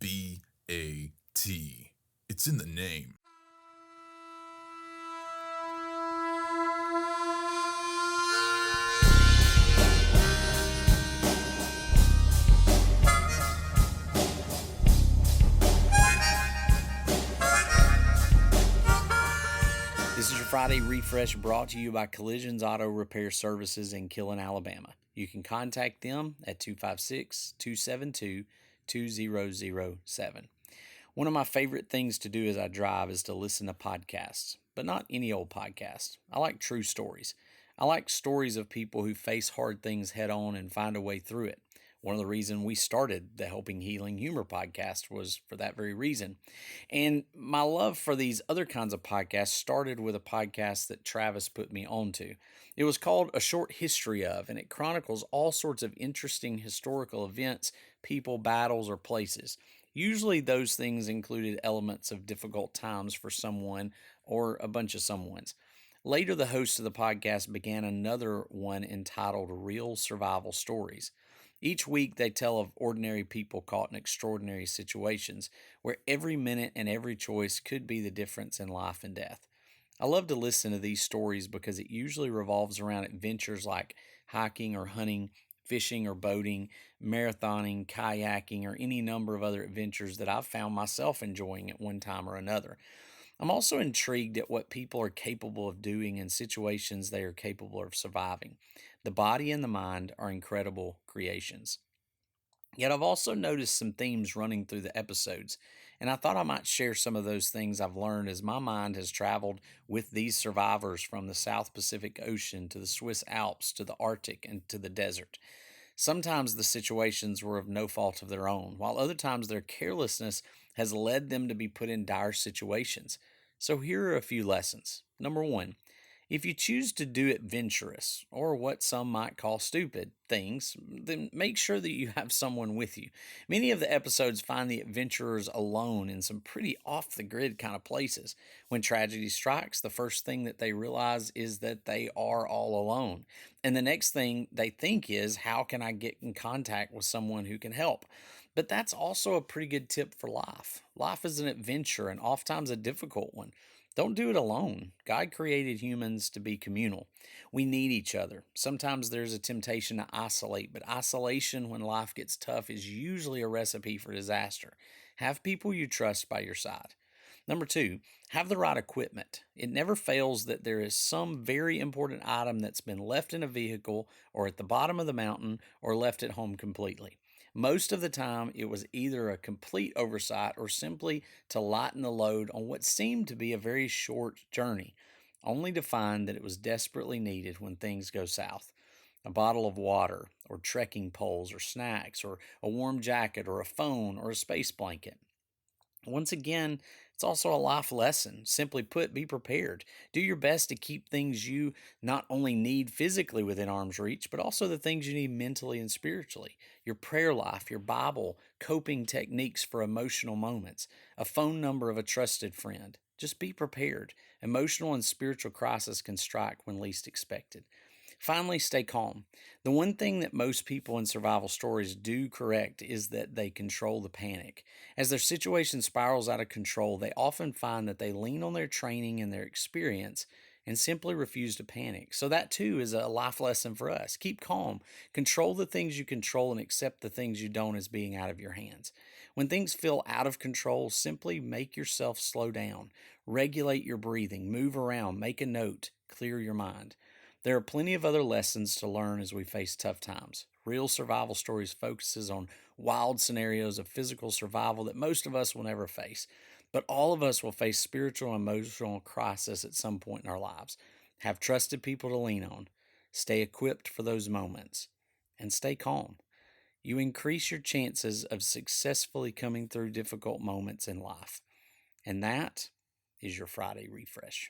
It's in the name. This is your Friday Refresh brought to you by Collisions Auto Repair Services in Killen, Alabama. You can contact them at 256-272-2007. One of my favorite things to do as I drive is to listen to podcasts, but not any old podcast. I like true stories. I like stories of people who face hard things head on and find a way through it. One of the reasons we started the Helping Healing Humor podcast was for that very reason. And my love for these other kinds of podcasts started with a podcast that Travis put me onto. It was called A Short History Of, and it chronicles all sorts of interesting historical events, people, battles, or places. Usually those things included elements of difficult times for someone or a bunch of someones. Later, the host of the podcast began another one entitled Real Survival Stories. Each week, they tell of ordinary people caught in extraordinary situations where every minute and every choice could be the difference in life and death. I love to listen to these stories because it usually revolves around adventures like hiking or hunting, fishing or boating, marathoning, kayaking, or any number of other adventures that I've found myself enjoying at one time or another. I'm also intrigued at what people are capable of doing in situations they are capable of surviving. The body and the mind are incredible creations. Yet I've also noticed some themes running through the episodes, and I thought I might share some of those things I've learned as my mind has traveled with these survivors from the South Pacific Ocean to the Swiss Alps to the Arctic and to the desert. Sometimes the situations were of no fault of their own, while other times their carelessness has led them to be put in dire situations. So here are a few lessons. Number one, if you choose to do adventurous, or what some might call stupid, things, then make sure that you have someone with you. Many of the episodes find the adventurers alone in some pretty off-the-grid kind of places. When tragedy strikes, the first thing that they realize is that they are all alone. And the next thing they think is, how can I get in contact with someone who can help? But that's also a pretty good tip for life. Life is an adventure and oftentimes a difficult one. Don't do it alone. God created humans to be communal. We need each other. Sometimes there's a temptation to isolate, but isolation when life gets tough is usually a recipe for disaster. Have people you trust by your side. Number two, have the right equipment. It never fails that there is some very important item that's been left in a vehicle or at the bottom of the mountain or left at home completely. Most of the time, it was either a complete oversight or simply to lighten the load on what seemed to be a very short journey, only to find that it was desperately needed when things go south. A bottle of water, or trekking poles, or snacks, or a warm jacket, or a phone, or a space blanket. Once again, it's also a life lesson. Simply put, be prepared. Do your best to keep things you not only need physically within arm's reach, but also the things you need mentally and spiritually. Your prayer life, your Bible, coping techniques for emotional moments, a phone number of a trusted friend. Just be prepared. Emotional and spiritual crisis can strike when least expected. Finally, stay calm. The one thing that most people in survival stories do correct is that they control the panic. As their situation spirals out of control, they often find that they lean on their training and their experience and simply refuse to panic. So that too is a life lesson for us. Keep calm. Control the things you control and accept the things you don't as being out of your hands. When things feel out of control, simply make yourself slow down. Regulate your breathing. Move around. Make a note. Clear your mind. There are plenty of other lessons to learn as we face tough times. Real Survival Stories focuses on wild scenarios of physical survival that most of us will never face. But all of us will face spiritual and emotional crisis at some point in our lives. Have trusted people to lean on. Stay equipped for those moments. And stay calm. You increase your chances of successfully coming through difficult moments in life. And that is your Friday refresh.